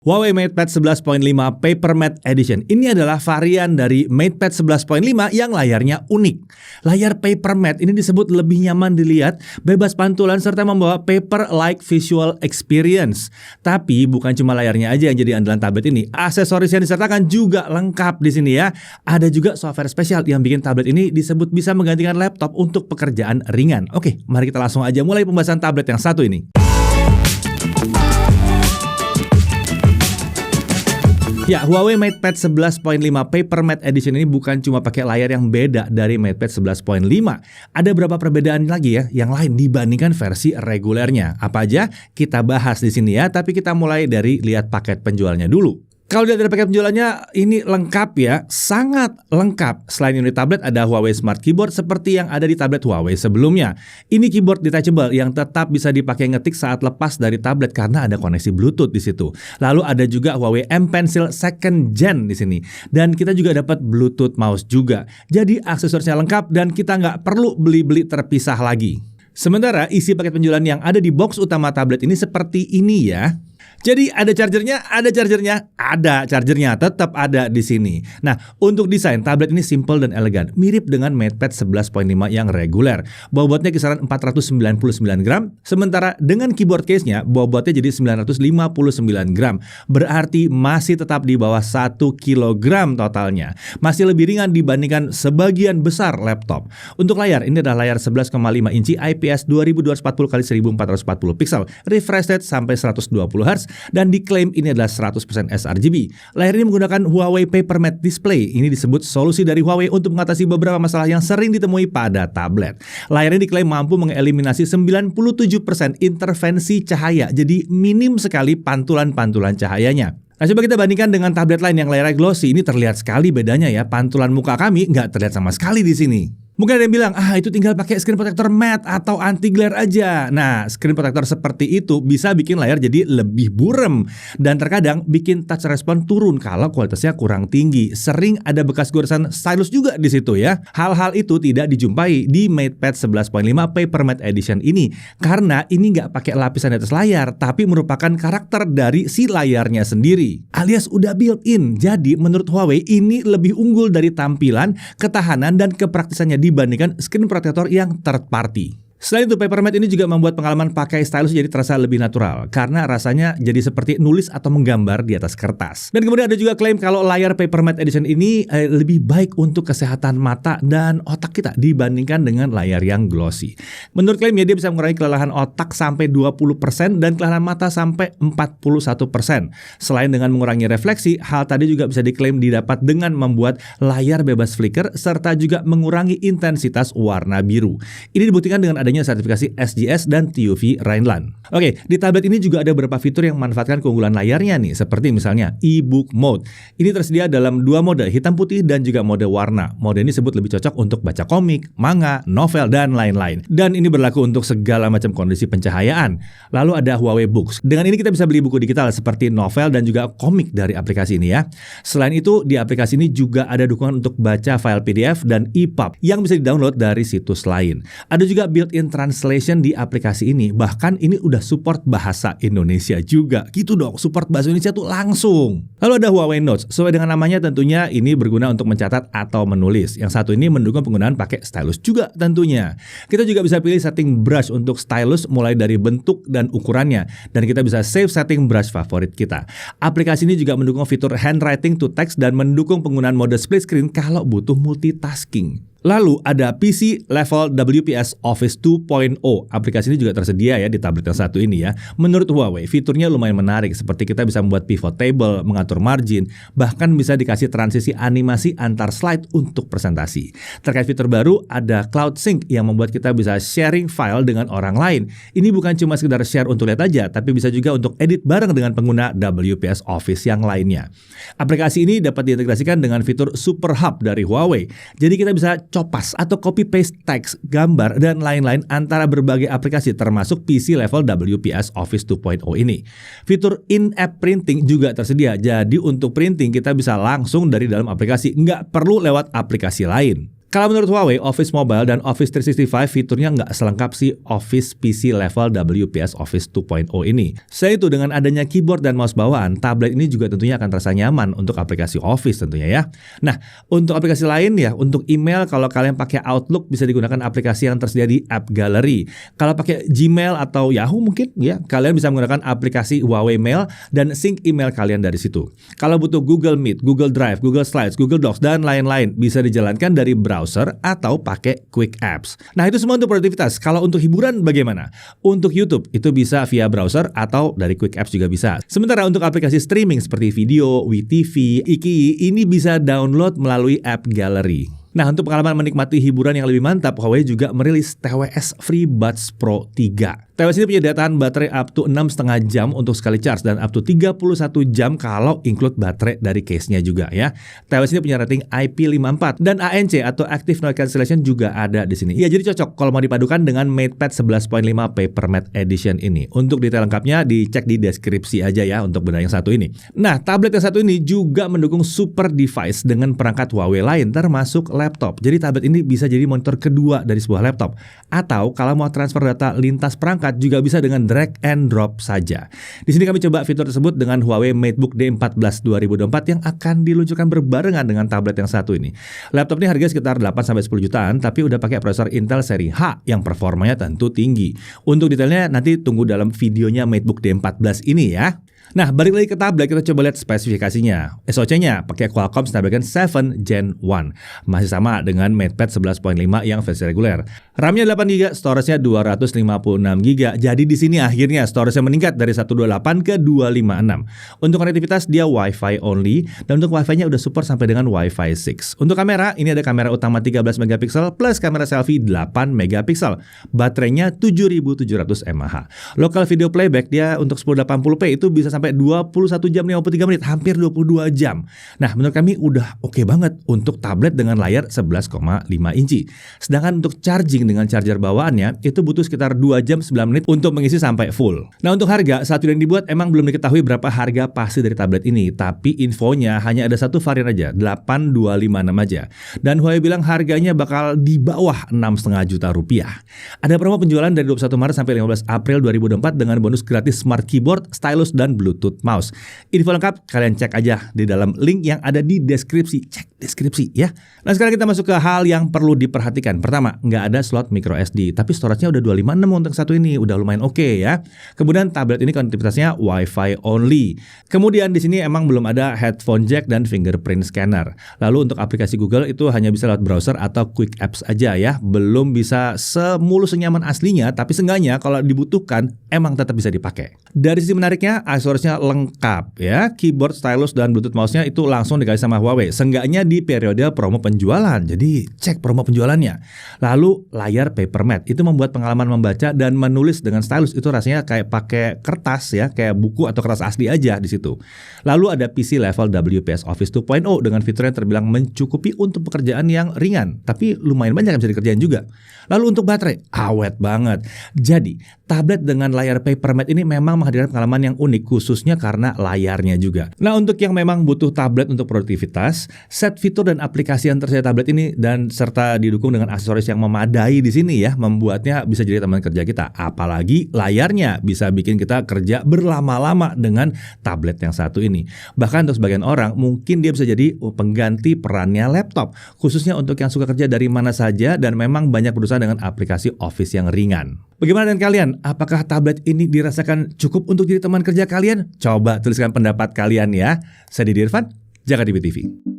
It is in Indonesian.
Huawei MatePad 11.5 Paper Matte Edition. Ini adalah varian dari MatePad 11.5 yang layarnya unik. Layar Paper Matte ini disebut lebih nyaman dilihat, bebas pantulan, serta membawa paper-like visual experience. Tapi bukan cuma layarnya aja yang jadi andalan tablet ini. Aksesoris yang disertakan juga lengkap di sini ya. Ada juga software spesial yang bikin tablet ini disebut bisa menggantikan laptop untuk pekerjaan ringan. Oke, mari kita langsung aja mulai pembahasan tablet yang satu ini. Ya, Huawei MatePad 11.5 Paper Matte Edition ini bukan cuma pakai layar yang beda dari MatePad 11.5. Ada beberapa perbedaan lagi ya yang lain dibandingkan versi regulernya. Apa aja? Kita bahas di sini ya, tapi kita mulai dari lihat paket penjualnya dulu. Kalau dilihat dari paket penjualannya, ini lengkap ya, sangat lengkap. Selain unit tablet, ada Huawei Smart Keyboard seperti yang ada di tablet Huawei sebelumnya. Ini keyboard detachable yang tetap bisa dipakai ngetik saat lepas dari tablet karena ada koneksi Bluetooth di situ. Lalu ada juga Huawei M Pencil Second Gen di sini. Dan kita juga dapat Bluetooth mouse juga. Jadi aksesorisnya lengkap dan kita nggak perlu beli-beli terpisah lagi. Sementara isi paket penjualan yang ada di box utama tablet ini seperti ini ya. Jadi ada chargernya, tetap ada di sini. Nah, untuk desain tablet ini simple dan elegan, mirip dengan MatePad 11.5 yang reguler. Bobotnya kisaran 499 gram, sementara dengan keyboard case-nya bobotnya jadi 959 gram. Berarti masih tetap di bawah 1 kilogram totalnya. Masih lebih ringan dibandingkan sebagian besar laptop. Untuk layar, ini adalah layar 11,5 inci IPS 2240x1440 pixel, refresh rate sampai 120 Hz, dan diklaim ini adalah 100% sRGB. Layar ini menggunakan Huawei Paper Matte Display. Ini disebut solusi dari Huawei untuk mengatasi beberapa masalah yang sering ditemui pada tablet. Layar ini diklaim mampu mengeliminasi 97% intervensi cahaya, jadi minim sekali pantulan-pantulan cahayanya. Nah, coba kita bandingkan dengan tablet lain yang layarnya glossy. Ini terlihat sekali bedanya ya. Pantulan muka kami nggak terlihat sama sekali di sini. Mungkin ada yang bilang, itu tinggal pakai screen protector matte atau anti glare aja. Nah, screen protector seperti itu bisa bikin layar jadi lebih burem. Dan terkadang bikin touch response turun kalau kualitasnya kurang tinggi. Sering ada bekas goresan stylus juga di situ ya. Hal-hal itu tidak dijumpai di MatePad 11.5 Paper Matte Edition ini. Karena ini nggak pakai lapisan di atas layar, tapi merupakan karakter dari si layarnya sendiri. Alias udah built-in. Jadi menurut Huawei ini lebih unggul dari tampilan, ketahanan, dan kepraktisannya dibandingkan screen protector yang third party. Selain itu, Paper Matte ini juga membuat pengalaman pakai stylus jadi terasa lebih natural karena rasanya jadi seperti nulis atau menggambar di atas kertas. Dan kemudian ada juga klaim kalau layar Paper Matte Edition ini lebih baik untuk kesehatan mata dan otak kita dibandingkan dengan layar yang glossy. Menurut klaimnya, dia bisa mengurangi kelelahan otak sampai 20% dan kelelahan mata sampai 41%. Selain dengan mengurangi refleksi, hal tadi juga bisa diklaim didapat dengan membuat layar bebas flicker serta juga mengurangi intensitas warna biru. Ini dibuktikan dengan adanya sertifikasi SGS dan TÜV Rheinland. Oke, di tablet ini juga ada beberapa fitur yang memanfaatkan keunggulan layarnya nih, seperti misalnya e-book mode. Ini tersedia dalam dua mode, hitam putih dan juga mode warna. Mode ini disebut lebih cocok untuk baca komik, manga, novel, dan lain-lain. Dan ini berlaku untuk segala macam kondisi pencahayaan. Lalu ada Huawei Books. Dengan ini kita bisa beli buku digital seperti novel dan juga komik dari aplikasi ini ya. Selain itu, di aplikasi ini juga ada dukungan untuk baca file PDF dan EPUB yang bisa di-download dari situs lain. Ada juga built-in translation di aplikasi ini. Bahkan ini udah support bahasa Indonesia juga. Gitu dong, support bahasa Indonesia tuh langsung. Lalu ada Huawei Notes. Sesuai dengan namanya tentunya ini berguna untuk mencatat atau menulis. Yang satu ini mendukung penggunaan pakai stylus juga tentunya. Kita juga bisa pilih setting brush untuk stylus mulai dari bentuk dan ukurannya. Dan kita bisa save setting brush favorit kita. Aplikasi ini juga mendukung fitur handwriting to text dan mendukung penggunaan mode split screen kalau butuh multitasking. Lalu ada PC level WPS Office 2.0. Aplikasi ini juga tersedia ya di tablet yang satu ini ya. Menurut Huawei, fiturnya lumayan menarik seperti kita bisa membuat pivot table, mengatur margin, bahkan bisa dikasih transisi animasi antar slide untuk presentasi. Terkait fitur baru, ada Cloud Sync yang membuat kita bisa sharing file dengan orang lain. Ini bukan cuma sekedar share untuk lihat aja, tapi bisa juga untuk edit bareng dengan pengguna WPS Office yang lainnya. Aplikasi ini dapat diintegrasikan dengan fitur Super Hub dari Huawei. Jadi kita bisa copas atau copy paste teks, gambar, dan lain-lain antara berbagai aplikasi termasuk PC level WPS Office 2.0 ini. Fitur in-app printing juga tersedia, jadi untuk printing kita bisa langsung dari dalam aplikasi, nggak perlu lewat aplikasi lain. Kalau menurut Huawei, Office Mobile dan Office 365 fiturnya nggak selengkap si Office PC level WPS Office 2.0 ini. Selain itu, dengan adanya keyboard dan mouse bawaan, tablet ini juga tentunya akan terasa nyaman untuk aplikasi Office tentunya ya. Nah, untuk aplikasi lain ya, untuk email kalau kalian pakai Outlook bisa digunakan aplikasi yang tersedia di App Gallery. Kalau pakai Gmail atau Yahoo mungkin ya, kalian bisa menggunakan aplikasi Huawei Mail dan sync email kalian dari situ. Kalau butuh Google Meet, Google Drive, Google Slides, Google Docs, dan lain-lain bisa dijalankan dari browser atau pakai Quick Apps. Nah, itu semua untuk produktivitas. Kalau untuk hiburan bagaimana? Untuk YouTube itu bisa via browser atau dari Quick Apps juga bisa. Sementara untuk aplikasi streaming seperti video, WeTV, Iki ini bisa download melalui App Gallery. Nah, untuk pengalaman menikmati hiburan yang lebih mantap, Huawei juga merilis TWS FreeBuds Pro 3. TWS ini punya daya tahan baterai up to 6,5 jam untuk sekali charge dan up to 31 jam kalau include baterai dari case-nya juga ya. TWS ini punya rating IP54 dan ANC atau Active Noise Cancellation juga ada di sini. Ya, jadi cocok kalau mau dipadukan dengan MatePad 11.5 Paper Matte Edition ini. Untuk detail lengkapnya dicek di deskripsi aja ya untuk benda yang satu ini. Nah, tablet yang satu ini juga mendukung super device dengan perangkat Huawei lain termasuk laptop. Jadi tablet ini bisa jadi monitor kedua dari sebuah laptop. Atau kalau mau transfer data lintas perangkat juga bisa dengan drag and drop saja. Di sini kami coba fitur tersebut dengan Huawei MateBook D14 2024 yang akan diluncurkan berbarengan dengan tablet yang satu ini. Laptop ini harga sekitar 8-10 jutaan tapi udah pakai prosesor Intel seri H yang performanya tentu tinggi. Untuk detailnya nanti tunggu dalam videonya MateBook D14 ini ya. Nah, balik lagi ke tablet, kita coba lihat spesifikasinya. SoC-nya pakai Qualcomm Snapdragon 7 Gen 1. Masih sama dengan MatePad 11.5 yang versi reguler. RAM-nya 8GB, storage-nya 256GB. Jadi di sini akhirnya storage-nya meningkat dari 128 ke 256. Untuk konektivitas dia Wi-Fi only dan untuk Wi-Fi-nya udah support sampai dengan Wi-Fi 6. Untuk kamera, ini ada kamera utama 13 MP plus kamera selfie 8 MP. Baterainya 7700 mAh. Local video playback dia untuk 1080p itu bisa sampai 21 jam 53 menit, hampir 22 jam. Nah, menurut kami udah oke banget untuk tablet dengan layar 11,5 inci. Sedangkan untuk charging dengan charger bawaannya itu butuh sekitar 2 jam 9 menit untuk mengisi sampai full. Nah, untuk harga, saat yang dibuat emang belum diketahui berapa harga pasti dari tablet ini, tapi infonya hanya ada satu varian aja, 8256 aja. Dan Huawei bilang harganya bakal di bawah 6,5 juta rupiah. Ada promo penjualan dari 21 Maret sampai 15 April 2024 dengan bonus gratis smart keyboard, stylus, dan Bluetooth mouse. Info lengkap kalian cek aja di dalam link yang ada di deskripsi. Cek deskripsi ya. Nah, sekarang kita masuk ke hal yang perlu diperhatikan. Pertama, nggak ada slot micro SD, tapi storage-nya udah 256 untuk satu ini, udah lumayan oke ya. Kemudian tablet ini konektivitasnya Wi-Fi only. Kemudian di sini emang belum ada headphone jack dan fingerprint scanner. Lalu untuk aplikasi Google itu hanya bisa lewat browser atau Quick Apps aja ya. Belum bisa semulus senyaman aslinya, tapi seenggaknya kalau dibutuhkan emang tetap bisa dipakai. Dari sisi menariknya, aksesorisnya lengkap ya. Keyboard, stylus, dan Bluetooth mouse-nya itu langsung dikasih sama Huawei. Seenggaknya di periode promo penjualan. Jadi cek promo penjualannya. Lalu layar paper matte itu membuat pengalaman membaca dan menulis dengan stylus itu rasanya kayak pakai kertas ya, kayak buku atau kertas asli aja di situ. Lalu ada PC level WPS Office 2.0 dengan fitur yang terbilang mencukupi untuk pekerjaan yang ringan, tapi lumayan banyak yang bisa dikerjain juga. Lalu untuk baterai, awet banget. Jadi, tablet dengan layar paper matte ini memang menghadirkan pengalaman yang unik khususnya karena layarnya juga. Nah, untuk yang memang butuh tablet untuk produktivitas, set fitur dan aplikasi yang tersedia tablet ini dan serta didukung dengan aksesoris yang memadai di sini ya, membuatnya bisa jadi teman kerja kita. Apalagi layarnya bisa bikin kita kerja berlama-lama dengan tablet yang satu ini. Bahkan untuk sebagian orang mungkin dia bisa jadi pengganti perannya laptop, khususnya untuk yang suka kerja dari mana saja dan memang banyak berusaha dengan aplikasi Office yang ringan. Bagaimana dengan kalian? Apakah tablet ini dirasakan cukup untuk jadi teman kerja kalian? Coba tuliskan pendapat kalian ya. Saya Didi Irfan, Jakarta TV.